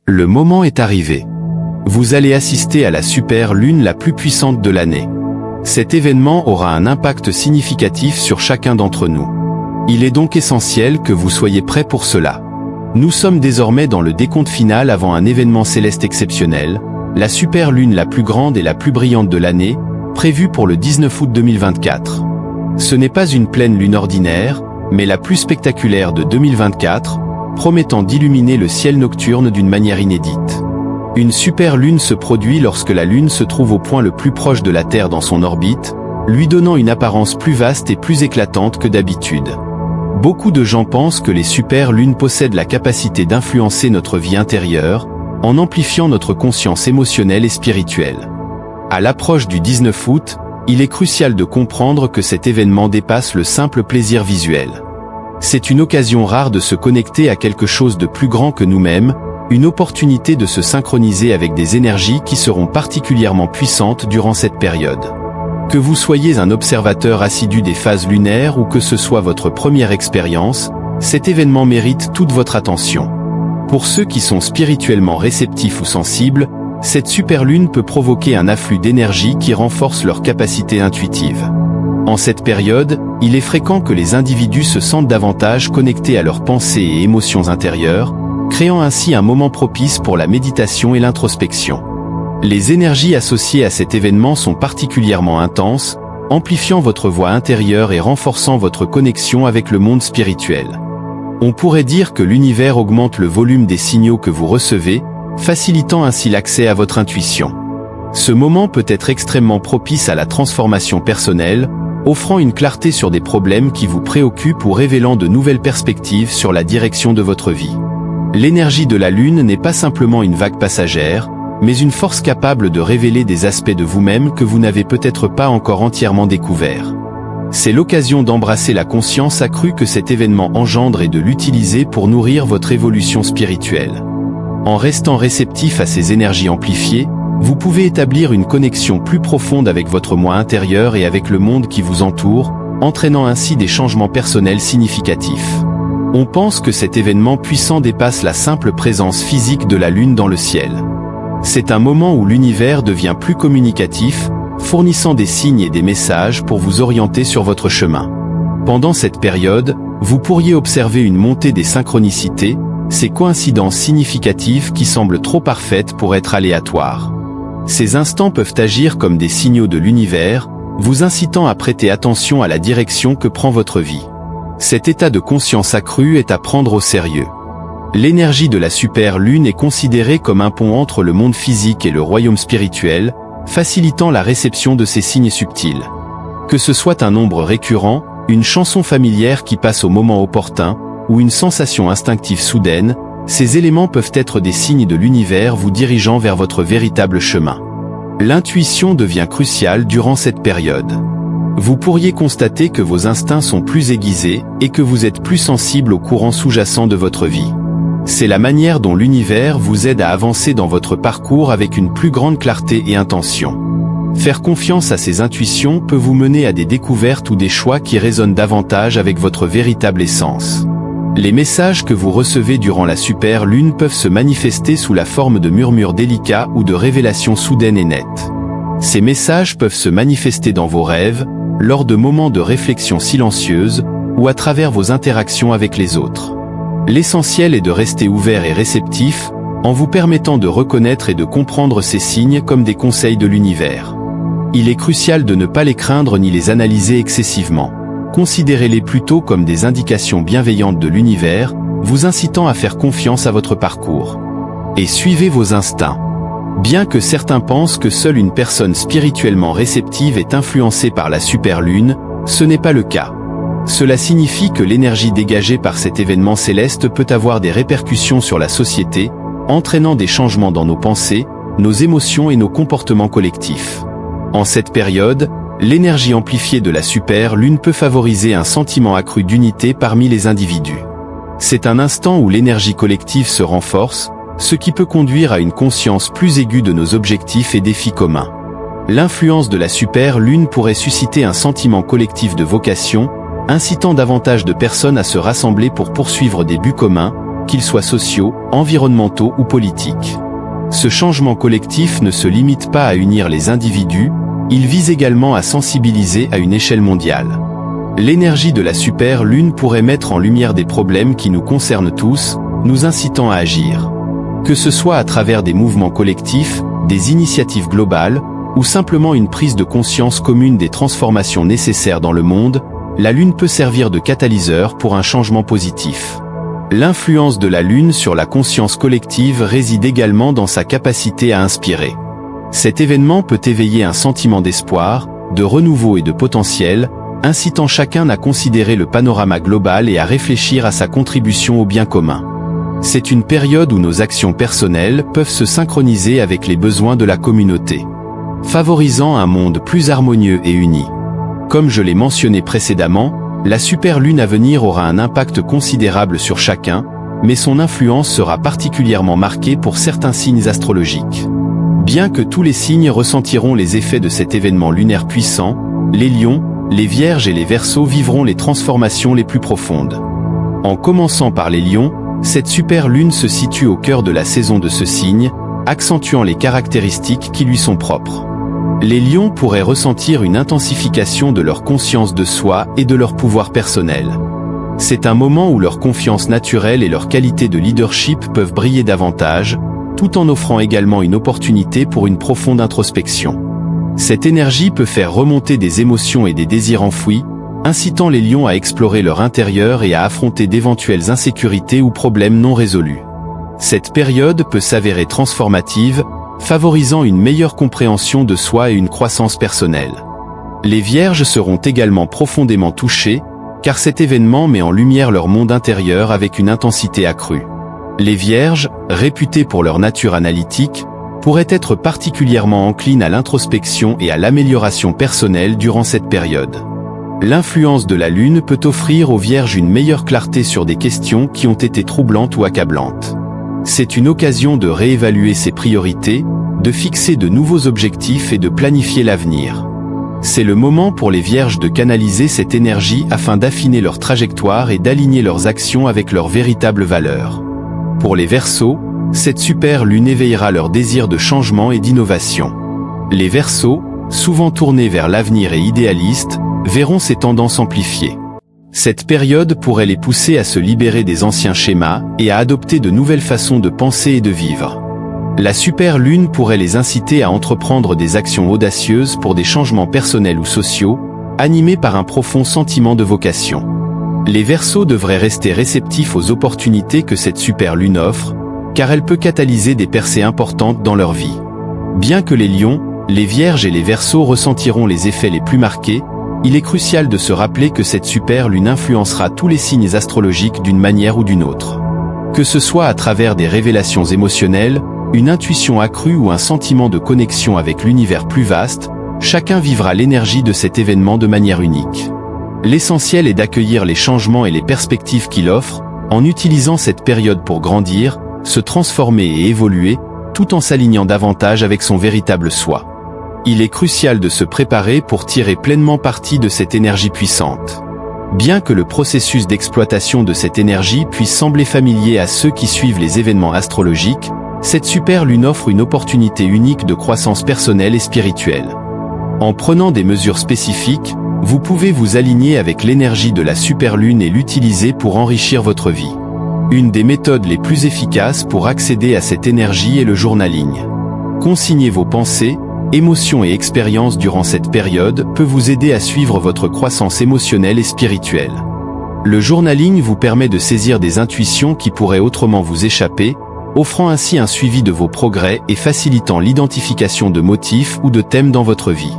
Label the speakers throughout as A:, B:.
A: Le moment est arrivé. Vous allez assister à la super lune la plus puissante de l'année. Cet événement aura un impact significatif sur chacun d'entre nous. Il est donc essentiel que vous soyez prêts pour cela. Nous sommes désormais dans le décompte final avant un événement céleste exceptionnel, la super lune la plus grande et la plus brillante de l'année, prévue pour le 19 août 2024. Ce n'est pas une pleine lune ordinaire, mais la plus spectaculaire de 2024, promettant d'illuminer le ciel nocturne d'une manière inédite. Une super lune se produit lorsque la lune se trouve au point le plus proche de la Terre dans son orbite, lui donnant une apparence plus vaste et plus éclatante que d'habitude. Beaucoup de gens pensent que les super lunes possèdent la capacité d'influencer notre vie intérieure, en amplifiant notre conscience émotionnelle et spirituelle. À l'approche du 19 août, il est crucial de comprendre que cet événement dépasse le simple plaisir visuel. C'est une occasion rare de se connecter à quelque chose de plus grand que nous-mêmes, une opportunité de se synchroniser avec des énergies qui seront particulièrement puissantes durant cette période. Que vous soyez un observateur assidu des phases lunaires ou que ce soit votre première expérience, cet événement mérite toute votre attention. Pour ceux qui sont spirituellement réceptifs ou sensibles, cette superlune peut provoquer un afflux d'énergie qui renforce leur capacité intuitive. En cette période, il est fréquent que les individus se sentent davantage connectés à leurs pensées et émotions intérieures, créant ainsi un moment propice pour la méditation et l'introspection. Les énergies associées à cet événement sont particulièrement intenses, amplifiant votre voix intérieure et renforçant votre connexion avec le monde spirituel. On pourrait dire que l'univers augmente le volume des signaux que vous recevez, facilitant ainsi l'accès à votre intuition. Ce moment peut être extrêmement propice à la transformation personnelle, offrant une clarté sur des problèmes qui vous préoccupent ou révélant de nouvelles perspectives sur la direction de votre vie. L'énergie de la Lune n'est pas simplement une vague passagère, mais une force capable de révéler des aspects de vous-même que vous n'avez peut-être pas encore entièrement découverts. C'est l'occasion d'embrasser la conscience accrue que cet événement engendre et de l'utiliser pour nourrir votre évolution spirituelle. En restant réceptif à ces énergies amplifiées, vous pouvez établir une connexion plus profonde avec votre moi intérieur et avec le monde qui vous entoure, entraînant ainsi des changements personnels significatifs. On pense que cet événement puissant dépasse la simple présence physique de la Lune dans le ciel. C'est un moment où l'univers devient plus communicatif, fournissant des signes et des messages pour vous orienter sur votre chemin. Pendant cette période, vous pourriez observer une montée des synchronicités, ces coïncidences significatives qui semblent trop parfaites pour être aléatoires. Ces instants peuvent agir comme des signaux de l'univers, vous incitant à prêter attention à la direction que prend votre vie. Cet état de conscience accru est à prendre au sérieux. L'énergie de la super lune est considérée comme un pont entre le monde physique et le royaume spirituel, facilitant la réception de ces signes subtils. Que ce soit un nombre récurrent, une chanson familière qui passe au moment opportun, ou une sensation instinctive soudaine, ces éléments peuvent être des signes de l'univers vous dirigeant vers votre véritable chemin. L'intuition devient cruciale durant cette période. Vous pourriez constater que vos instincts sont plus aiguisés et que vous êtes plus sensible aux courants sous-jacents de votre vie. C'est la manière dont l'univers vous aide à avancer dans votre parcours avec une plus grande clarté et intention. Faire confiance à ces intuitions peut vous mener à des découvertes ou des choix qui résonnent davantage avec votre véritable essence. Les messages que vous recevez durant la super lune peuvent se manifester sous la forme de murmures délicats ou de révélations soudaines et nettes. Ces messages peuvent se manifester dans vos rêves, lors de moments de réflexion silencieuse, ou à travers vos interactions avec les autres. L'essentiel est de rester ouvert et réceptif, en vous permettant de reconnaître et de comprendre ces signes comme des conseils de l'univers. Il est crucial de ne pas les craindre ni les analyser excessivement. Considérez-les plutôt comme des indications bienveillantes de l'univers, vous incitant à faire confiance à votre parcours. Et suivez vos instincts. Bien que certains pensent que seule une personne spirituellement réceptive est influencée par la super lune, ce n'est pas le cas. Cela signifie que l'énergie dégagée par cet événement céleste peut avoir des répercussions sur la société, entraînant des changements dans nos pensées, nos émotions et nos comportements collectifs. En cette période, l'énergie amplifiée de la super lune peut favoriser un sentiment accru d'unité parmi les individus. C'est un instant où l'énergie collective se renforce, ce qui peut conduire à une conscience plus aiguë de nos objectifs et défis communs. L'influence de la super lune pourrait susciter un sentiment collectif de vocation, incitant davantage de personnes à se rassembler pour poursuivre des buts communs, qu'ils soient sociaux, environnementaux ou politiques. Ce changement collectif ne se limite pas à unir les individus, il vise également à sensibiliser à une échelle mondiale. L'énergie de la super lune pourrait mettre en lumière des problèmes qui nous concernent tous, nous incitant à agir. Que ce soit à travers des mouvements collectifs, des initiatives globales, ou simplement une prise de conscience commune des transformations nécessaires dans le monde, la Lune peut servir de catalyseur pour un changement positif. L'influence de la Lune sur la conscience collective réside également dans sa capacité à inspirer. Cet événement peut éveiller un sentiment d'espoir, de renouveau et de potentiel, incitant chacun à considérer le panorama global et à réfléchir à sa contribution au bien commun. C'est une période où nos actions personnelles peuvent se synchroniser avec les besoins de la communauté, favorisant un monde plus harmonieux et uni. Comme je l'ai mentionné précédemment, la super lune à venir aura un impact considérable sur chacun, mais son influence sera particulièrement marquée pour certains signes astrologiques. Bien que tous les signes ressentiront les effets de cet événement lunaire puissant, les lions, les vierges et les verseaux vivront les transformations les plus profondes. En commençant par les lions, cette super lune se situe au cœur de la saison de ce signe, accentuant les caractéristiques qui lui sont propres. Les lions pourraient ressentir une intensification de leur conscience de soi et de leur pouvoir personnel. C'est un moment où leur confiance naturelle et leur qualité de leadership peuvent briller davantage, tout en offrant également une opportunité pour une profonde introspection. Cette énergie peut faire remonter des émotions et des désirs enfouis, incitant les lions à explorer leur intérieur et à affronter d'éventuelles insécurités ou problèmes non résolus. Cette période peut s'avérer transformative, favorisant une meilleure compréhension de soi et une croissance personnelle. Les vierges seront également profondément touchées, car cet événement met en lumière leur monde intérieur avec une intensité accrue. Les vierges, réputées pour leur nature analytique, pourraient être particulièrement enclines à l'introspection et à l'amélioration personnelle durant cette période. L'influence de la Lune peut offrir aux vierges une meilleure clarté sur des questions qui ont été troublantes ou accablantes. C'est une occasion de réévaluer ses priorités, de fixer de nouveaux objectifs et de planifier l'avenir. C'est le moment pour les vierges de canaliser cette énergie afin d'affiner leur trajectoire et d'aligner leurs actions avec leurs véritables valeurs. Pour les Verseaux, cette super lune éveillera leur désir de changement et d'innovation. Les Verseaux, souvent tournés vers l'avenir et idéalistes, verront ces tendances amplifiées. Cette période pourrait les pousser à se libérer des anciens schémas et à adopter de nouvelles façons de penser et de vivre. La super lune pourrait les inciter à entreprendre des actions audacieuses pour des changements personnels ou sociaux, animés par un profond sentiment de vocation. Les Verseaux devraient rester réceptifs aux opportunités que cette super lune offre, car elle peut catalyser des percées importantes dans leur vie. Bien que les lions, les vierges et les Verseaux ressentiront les effets les plus marqués, il est crucial de se rappeler que cette super lune influencera tous les signes astrologiques d'une manière ou d'une autre. Que ce soit à travers des révélations émotionnelles, une intuition accrue ou un sentiment de connexion avec l'univers plus vaste, chacun vivra l'énergie de cet événement de manière unique. L'essentiel est d'accueillir les changements et les perspectives qu'il offre, en utilisant cette période pour grandir, se transformer et évoluer, tout en s'alignant davantage avec son véritable soi. Il est crucial de se préparer pour tirer pleinement parti de cette énergie puissante. Bien que le processus d'exploitation de cette énergie puisse sembler familier à ceux qui suivent les événements astrologiques, cette super lune offre une opportunité unique de croissance personnelle et spirituelle. En prenant des mesures spécifiques, vous pouvez vous aligner avec l'énergie de la super lune et l'utiliser pour enrichir votre vie. Une des méthodes les plus efficaces pour accéder à cette énergie est le journaling. Consigner vos pensées, émotions et expériences durant cette période peut vous aider à suivre votre croissance émotionnelle et spirituelle. Le journaling vous permet de saisir des intuitions qui pourraient autrement vous échapper, offrant ainsi un suivi de vos progrès et facilitant l'identification de motifs ou de thèmes dans votre vie.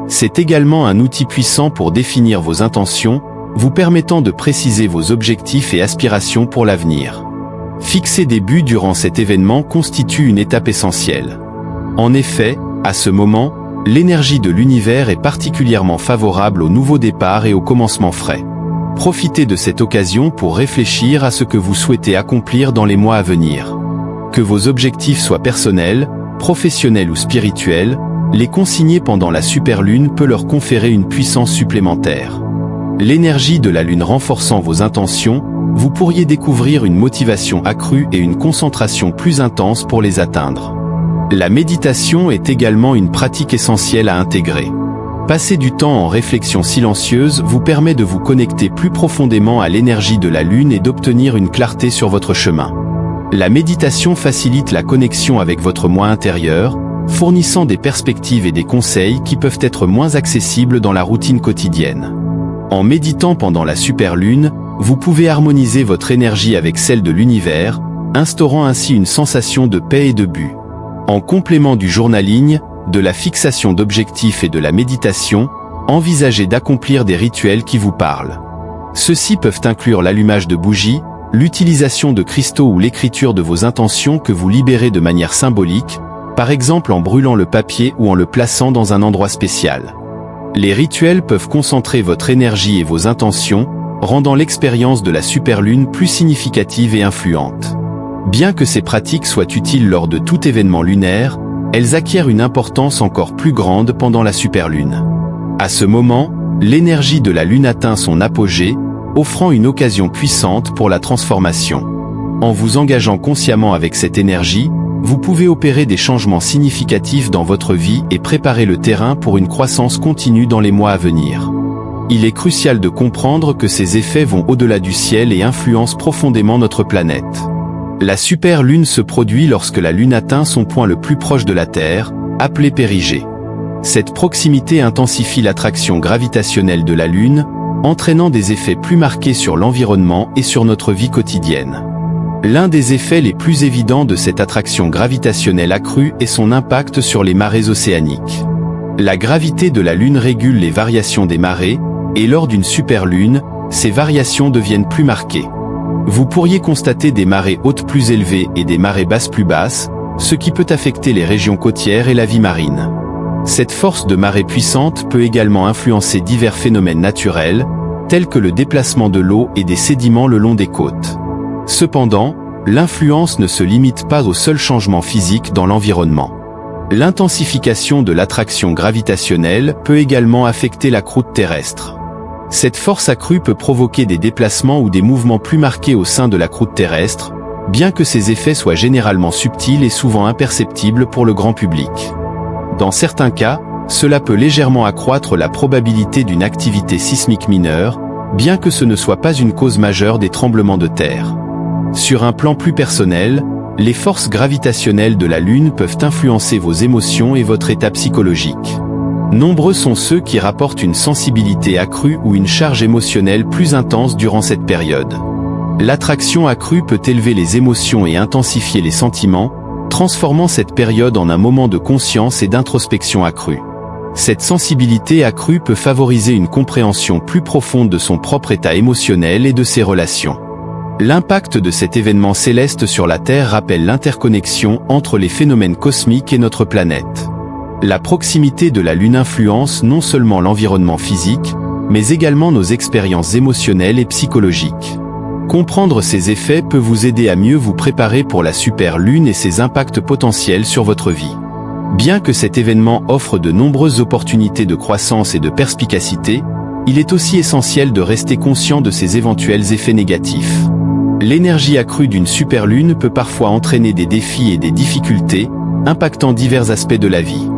A: C'est également un outil puissant pour définir vos intentions, vous permettant de préciser vos objectifs et aspirations pour l'avenir. Fixer des buts durant cet événement constitue une étape essentielle. En effet, à ce moment, l'énergie de l'univers est particulièrement favorable au nouveau départ et au commencement frais. Profitez de cette occasion pour réfléchir à ce que vous souhaitez accomplir dans les mois à venir. Que vos objectifs soient personnels, professionnels ou spirituels, les consigner pendant la super lune peut leur conférer une puissance supplémentaire. L'énergie de la lune renforçant vos intentions, vous pourriez découvrir une motivation accrue et une concentration plus intense pour les atteindre. La méditation est également une pratique essentielle à intégrer. Passer du temps en réflexion silencieuse vous permet de vous connecter plus profondément à l'énergie de la Lune et d'obtenir une clarté sur votre chemin. La méditation facilite la connexion avec votre moi intérieur, fournissant des perspectives et des conseils qui peuvent être moins accessibles dans la routine quotidienne. En méditant pendant la superlune, vous pouvez harmoniser votre énergie avec celle de l'univers, instaurant ainsi une sensation de paix et de but. En complément du journaling, de la fixation d'objectifs et de la méditation, envisagez d'accomplir des rituels qui vous parlent. Ceux-ci peuvent inclure l'allumage de bougies, l'utilisation de cristaux ou l'écriture de vos intentions que vous libérez de manière symbolique, par exemple en brûlant le papier ou en le plaçant dans un endroit spécial. Les rituels peuvent concentrer votre énergie et vos intentions, rendant l'expérience de la superlune plus significative et influente. Bien que ces pratiques soient utiles lors de tout événement lunaire, elles acquièrent une importance encore plus grande pendant la superlune. À ce moment, l'énergie de la Lune atteint son apogée, offrant une occasion puissante pour la transformation. En vous engageant consciemment avec cette énergie, vous pouvez opérer des changements significatifs dans votre vie et préparer le terrain pour une croissance continue dans les mois à venir. Il est crucial de comprendre que ces effets vont au-delà du ciel et influencent profondément notre planète. La superlune se produit lorsque la Lune atteint son point le plus proche de la Terre, appelé périgée. Cette proximité intensifie l'attraction gravitationnelle de la Lune, entraînant des effets plus marqués sur l'environnement et sur notre vie quotidienne. L'un des effets les plus évidents de cette attraction gravitationnelle accrue est son impact sur les marées océaniques. La gravité de la Lune régule les variations des marées, et lors d'une superlune, ces variations deviennent plus marquées. Vous pourriez constater des marées hautes plus élevées et des marées basses plus basses, ce qui peut affecter les régions côtières et la vie marine. Cette force de marée puissante peut également influencer divers phénomènes naturels, tels que le déplacement de l'eau et des sédiments le long des côtes. Cependant, l'influence ne se limite pas aux seuls changements physiques dans l'environnement. L'intensification de l'attraction gravitationnelle peut également affecter la croûte terrestre. Cette force accrue peut provoquer des déplacements ou des mouvements plus marqués au sein de la croûte terrestre, bien que ces effets soient généralement subtils et souvent imperceptibles pour le grand public. Dans certains cas, cela peut légèrement accroître la probabilité d'une activité sismique mineure, bien que ce ne soit pas une cause majeure des tremblements de terre. Sur un plan plus personnel, les forces gravitationnelles de la Lune peuvent influencer vos émotions et votre état psychologique. Nombreux sont ceux qui rapportent une sensibilité accrue ou une charge émotionnelle plus intense durant cette période. L'attraction accrue peut élever les émotions et intensifier les sentiments, transformant cette période en un moment de conscience et d'introspection accrue. Cette sensibilité accrue peut favoriser une compréhension plus profonde de son propre état émotionnel et de ses relations. L'impact de cet événement céleste sur la Terre rappelle l'interconnexion entre les phénomènes cosmiques et notre planète. La proximité de la Lune influence non seulement l'environnement physique, mais également nos expériences émotionnelles et psychologiques. Comprendre ces effets peut vous aider à mieux vous préparer pour la superlune et ses impacts potentiels sur votre vie. Bien que cet événement offre de nombreuses opportunités de croissance et de perspicacité, il est aussi essentiel de rester conscient de ses éventuels effets négatifs. L'énergie accrue d'une superlune peut parfois entraîner des défis et des difficultés, impactant divers aspects de la vie.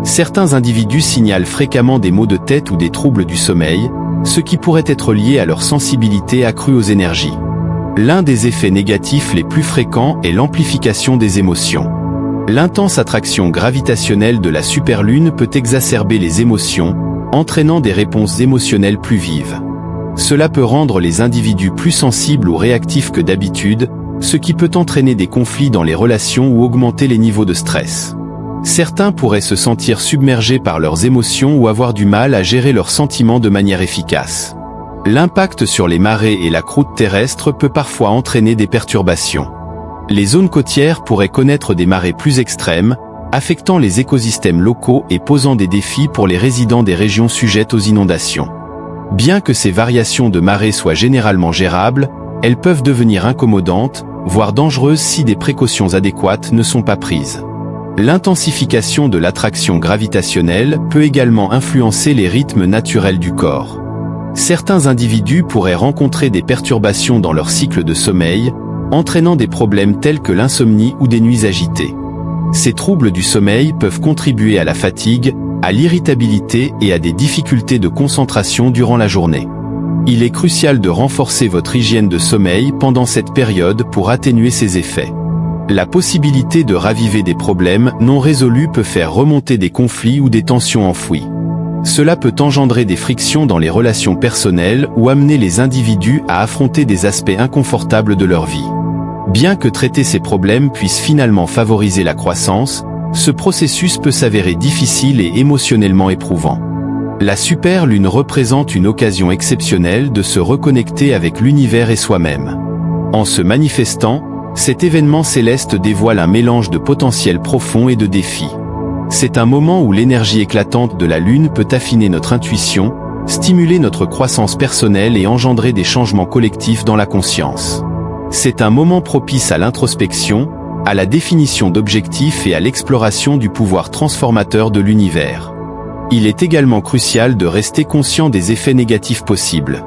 A: Certains individus signalent fréquemment des maux de tête ou des troubles du sommeil, ce qui pourrait être lié à leur sensibilité accrue aux énergies. L'un des effets négatifs les plus fréquents est l'amplification des émotions. L'intense attraction gravitationnelle de la superlune peut exacerber les émotions, entraînant des réponses émotionnelles plus vives. Cela peut rendre les individus plus sensibles ou réactifs que d'habitude, ce qui peut entraîner des conflits dans les relations ou augmenter les niveaux de stress. Certains pourraient se sentir submergés par leurs émotions ou avoir du mal à gérer leurs sentiments de manière efficace. L'impact sur les marées et la croûte terrestre peut parfois entraîner des perturbations. Les zones côtières pourraient connaître des marées plus extrêmes, affectant les écosystèmes locaux et posant des défis pour les résidents des régions sujettes aux inondations. Bien que ces variations de marée soient généralement gérables, elles peuvent devenir incommodantes, voire dangereuses si des précautions adéquates ne sont pas prises. L'intensification de l'attraction gravitationnelle peut également influencer les rythmes naturels du corps. Certains individus pourraient rencontrer des perturbations dans leur cycle de sommeil, entraînant des problèmes tels que l'insomnie ou des nuits agitées. Ces troubles du sommeil peuvent contribuer à la fatigue, à l'irritabilité et à des difficultés de concentration durant la journée. Il est crucial de renforcer votre hygiène de sommeil pendant cette période pour atténuer ces effets. La possibilité de raviver des problèmes non résolus peut faire remonter des conflits ou des tensions enfouies. Cela peut engendrer des frictions dans les relations personnelles ou amener les individus à affronter des aspects inconfortables de leur vie. Bien que traiter ces problèmes puisse finalement favoriser la croissance, ce processus peut s'avérer difficile et émotionnellement éprouvant. La super lune représente une occasion exceptionnelle de se reconnecter avec l'univers et soi-même. En se manifestant, cet événement céleste dévoile un mélange de potentiel profond et de défis. C'est un moment où l'énergie éclatante de la Lune peut affiner notre intuition, stimuler notre croissance personnelle et engendrer des changements collectifs dans la conscience. C'est un moment propice à l'introspection, à la définition d'objectifs et à l'exploration du pouvoir transformateur de l'univers. Il est également crucial de rester conscient des effets négatifs possibles.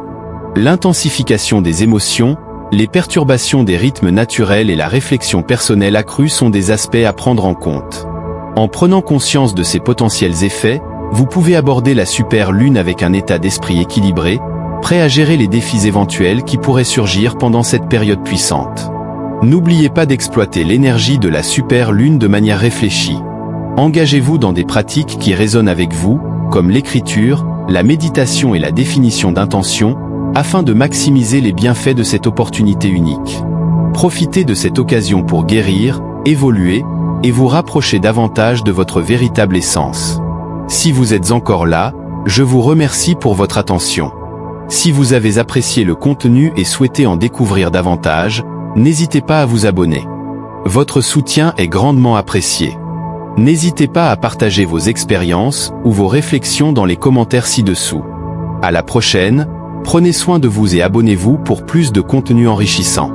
A: L'intensification des émotions, les perturbations des rythmes naturels et la réflexion personnelle accrue sont des aspects à prendre en compte. En prenant conscience de ces potentiels effets, vous pouvez aborder la super lune avec un état d'esprit équilibré, prêt à gérer les défis éventuels qui pourraient surgir pendant cette période puissante. N'oubliez pas d'exploiter l'énergie de la super lune de manière réfléchie. Engagez-vous dans des pratiques qui résonnent avec vous, comme l'écriture, la méditation et la définition d'intentions, afin de maximiser les bienfaits de cette opportunité unique. Profitez de cette occasion pour guérir, évoluer, et vous rapprocher davantage de votre véritable essence. Si vous êtes encore là, je vous remercie pour votre attention. Si vous avez apprécié le contenu et souhaitez en découvrir davantage, n'hésitez pas à vous abonner. Votre soutien est grandement apprécié. N'hésitez pas à partager vos expériences ou vos réflexions dans les commentaires ci-dessous. À la prochaine, prenez soin de vous et abonnez-vous pour plus de contenu enrichissant.